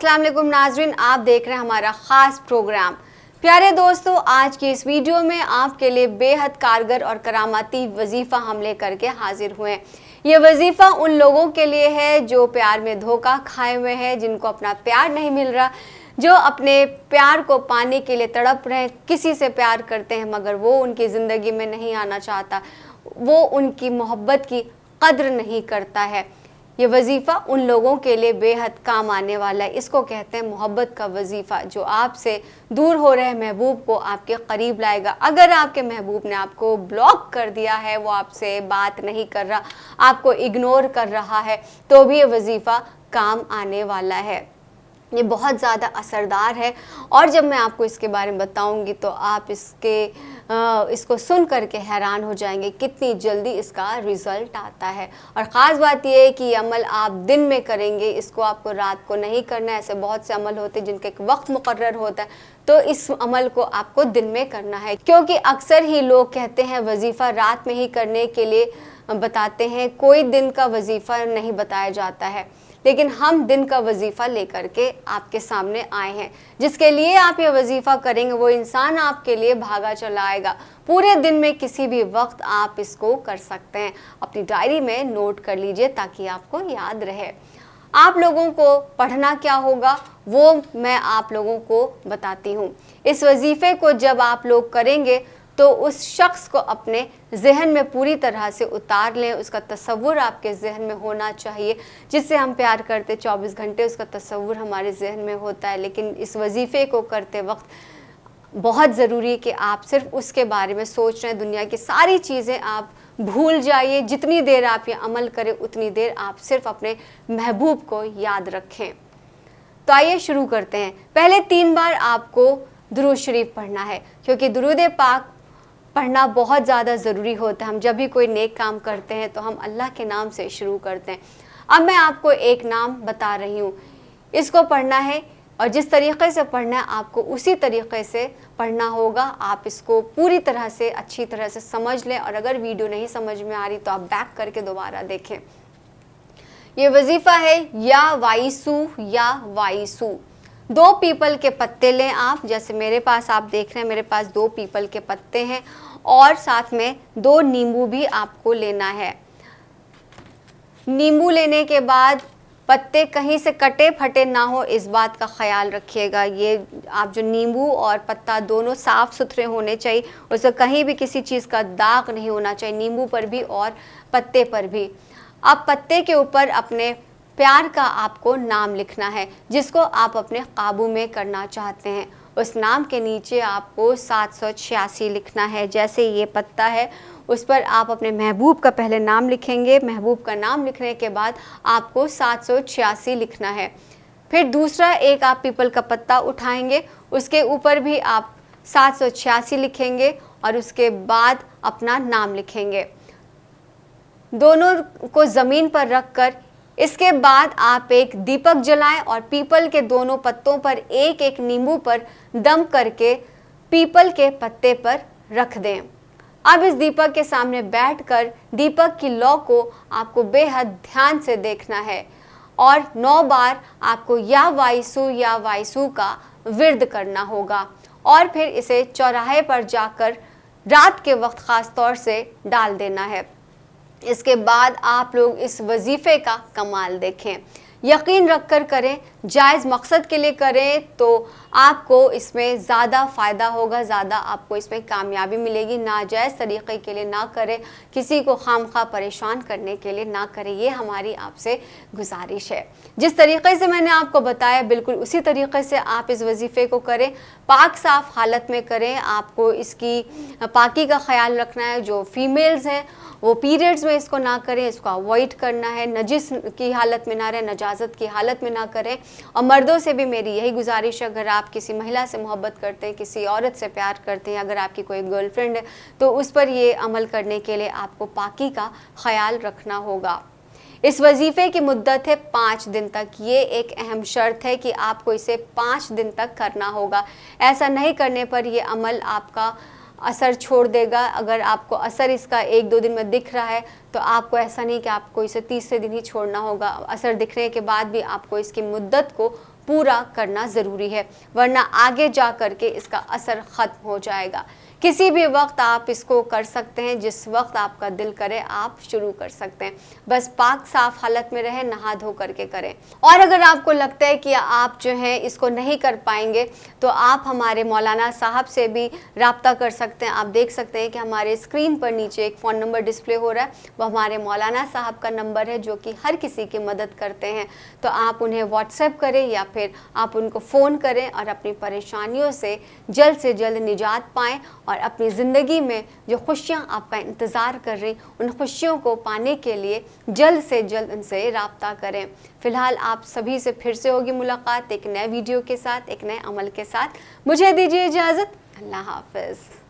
अस्सलाम वालेकुम नाजरीन, आप देख रहे हैं हमारा ख़ास प्रोग्राम। प्यारे दोस्तों, आज की इस वीडियो में आपके लिए बेहद कारगर और करामाती वजीफ़ा हम लेकर के हाजिर हुए हैं। ये वजीफ़ा उन लोगों के लिए है जो प्यार में धोखा खाए हुए हैं, जिनको अपना प्यार नहीं मिल रहा, जो अपने प्यार को पाने के लिए तड़प रहे हैं, किसी से प्यार करते हैं मगर वो उनकी ज़िंदगी में नहीं आना चाहता, वो उनकी मोहब्बत की कद्र नहीं करता है। ये वजीफ़ा उन लोगों के लिए बेहद काम आने वाला है। इसको कहते हैं मोहब्बत का वजीफ़ा, जो आपसे दूर हो रहे महबूब को आपके करीब लाएगा। अगर आपके महबूब ने आपको ब्लॉक कर दिया है, वो आपसे बात नहीं कर रहा, आपको इग्नोर कर रहा है, तो भी ये वजीफ़ा काम आने वाला है। ये बहुत ज़्यादा असरदार है और जब मैं आपको इसके बारे में बताऊंगी तो आप इसको सुन करके हैरान हो जाएंगे कितनी जल्दी इसका रिज़ल्ट आता है। और ख़ास बात यह है कि ये अमल आप दिन में करेंगे, इसको आपको रात को नहीं करना है। ऐसे बहुत से अमल होते हैं जिनका एक वक्त मुकर्रर होता है, तो इस अमल को आपको दिन में करना है, क्योंकि अक्सर ही लोग कहते हैं वजीफ़ा रात में ही करने के लिए बताते हैं, कोई दिन का वजीफ़ा नहीं बताया जाता है। लेकिन हम दिन का वजीफ़ा लेकर के आपके सामने आए हैं। जिसके लिए आप ये वजीफ़ा करेंगे वो इंसान आपके लिए भागा चला आएगा। पूरे दिन में किसी भी वक्त आप इसको कर सकते हैं। अपनी डायरी में नोट कर लीजिए ताकि आपको याद रहे। आप लोगों को पढ़ना क्या होगा वो मैं आप लोगों को बताती हूँ। इस वजीफ़े को जब आप लोग करेंगे तो उस शख्स को अपने जहन में पूरी तरह से उतार लें। उसका तसव्वुर आपके जहन में होना चाहिए। जिससे हम प्यार करते 24 घंटे उसका तसव्वुर हमारे जहन में होता है, लेकिन इस वजीफ़े को करते वक्त बहुत ज़रूरी है कि आप सिर्फ उसके बारे में सोच रहे हैं। दुनिया की सारी चीज़ें आप भूल जाइए। जितनी देर आप ये अमल करें उतनी देर आप सिर्फ अपने महबूब को याद रखें। तो आइए शुरू करते हैं। पहले 3 बार आपको दुरूद शरीफ पढ़ना है, क्योंकि दुरूद पाक पढ़ना बहुत ज़्यादा ज़रूरी होता है। हम जब भी कोई नेक काम करते हैं तो हम अल्लाह के नाम से शुरू करते हैं। अब मैं आपको एक नाम बता रही हूँ, इसको पढ़ना है और जिस तरीक़े से पढ़ना है आपको उसी तरीक़े से पढ़ना होगा। आप इसको पूरी तरह से अच्छी तरह से समझ लें और अगर वीडियो नहीं समझ में आ रही तो आप बैक करके दोबारा देखें। ये वजीफ़ा है या वाइसू या वाइसू। 2 पीपल के पत्ते लें आप, जैसे मेरे पास आप देख रहे हैं, मेरे पास 2 पीपल के पत्ते हैं और साथ में 2 नींबू भी आपको लेना है। नींबू लेने के बाद पत्ते कहीं से कटे फटे ना हो, इस बात का ख्याल रखिएगा। ये आप जो नींबू और पत्ता दोनों साफ़ सुथरे होने चाहिए, उसमें कहीं भी किसी चीज़ का दाग नहीं होना चाहिए, नींबू पर भी और पत्ते पर भी। अब पत्ते के ऊपर अपने प्यार का आपको नाम लिखना है, जिसको आप अपने काबू में करना चाहते हैं। उस नाम के नीचे आपको 786 लिखना है। जैसे ये पत्ता है उस पर आप अपने महबूब का पहले नाम लिखेंगे। महबूब का नाम लिखने के बाद आपको 786 लिखना है। फिर दूसरा एक आप पीपल का पत्ता उठाएंगे, उसके ऊपर भी आप 786 लिखेंगे और उसके बाद अपना नाम लिखेंगे। दोनों को ज़मीन पर रख कर इसके बाद आप एक दीपक जलाएं और पीपल के दोनों पत्तों पर एक एक नींबू पर दम करके पीपल के पत्ते पर रख दें। अब इस दीपक के सामने बैठकर दीपक की लौ को आपको बेहद ध्यान से देखना है और 9 बार आपको या वाइसू का विर्द करना होगा और फिर इसे चौराहे पर जाकर रात के वक्त ख़ास तौर से डाल देना है। इसके बाद आप लोग इस वजीफ़े का कमाल देखें। यकीन रख कर करें, जायज़ मकसद के लिए करें तो आपको इसमें ज़्यादा फ़ायदा होगा, ज़्यादा आपको इसमें कामयाबी मिलेगी। नाजायज़ तरीक़े के लिए ना करें, किसी को खामखा परेशान करने के लिए ना करें, ये हमारी आपसे गुजारिश है। जिस तरीक़े से मैंने आपको बताया बिल्कुल उसी तरीक़े से आप इस वजीफ़े को करें। पाक साफ़ हालत में करें। आपको इसकी पाकी का ख्याल रखना है। जो फीमेल्स हैं वो पीरियड्स में इसको ना करें, इसको अवॉइड करना है। नजिस की हालत में ना रहें, नजाजत की हालत में ना करें। और मर्दों से भी मेरी यही गुजारिश है, अगर आप किसी महिला से मोहब्बत करते हैं, किसी औरत से प्यार करते हैं, अगर आपकी कोई गर्लफ्रेंड है तो उस पर ये अमल करने के लिए आपको पाकी का ख्याल रखना होगा। इस वजीफ़े की मुद्दत है 5 दिन तक। ये एक अहम शर्त है कि आपको इसे 5 दिन तक करना होगा। ऐसा नहीं करने पर यह अमल आपका असर छोड़ देगा। अगर आपको असर इसका 1-2 दिन में दिख रहा है तो आपको ऐसा नहीं कि आपको इसे तीसरे दिन ही छोड़ना होगा। असर दिखने के बाद भी आपको इसकी मुद्दत को पूरा करना ज़रूरी है, वरना आगे जा कर के इसका असर ख़त्म हो जाएगा। किसी भी वक्त आप इसको कर सकते हैं, जिस वक्त आपका दिल करे आप शुरू कर सकते हैं। बस पाक साफ हालत में रहे, नहा धो करके करें। और अगर आपको लगता है कि आप जो है इसको नहीं कर पाएंगे तो आप हमारे मौलाना साहब से भी राब्ता कर सकते हैं। आप देख सकते हैं कि हमारे स्क्रीन पर नीचे एक फ़ोन नंबर डिस्प्ले हो रहा है, वो हमारे मौलाना साहब का नंबर है जो कि हर किसी की मदद करते हैं। तो आप उन्हें व्हाट्सएप करें या फिर आप उनको फ़ोन करें और अपनी परेशानियों से जल्द निजात पाएँ और अपनी ज़िंदगी में जो खुशियाँ आपका इंतज़ार कर रही उन खुशियों को पाने के लिए जल्द से जल्द उनसे राब्ता करें। फ़िलहाल आप सभी से फिर से होगी मुलाकात एक नए वीडियो के साथ, एक नए अमल के साथ। मुझे दीजिए इजाज़त। अल्लाह हाफ़िज़।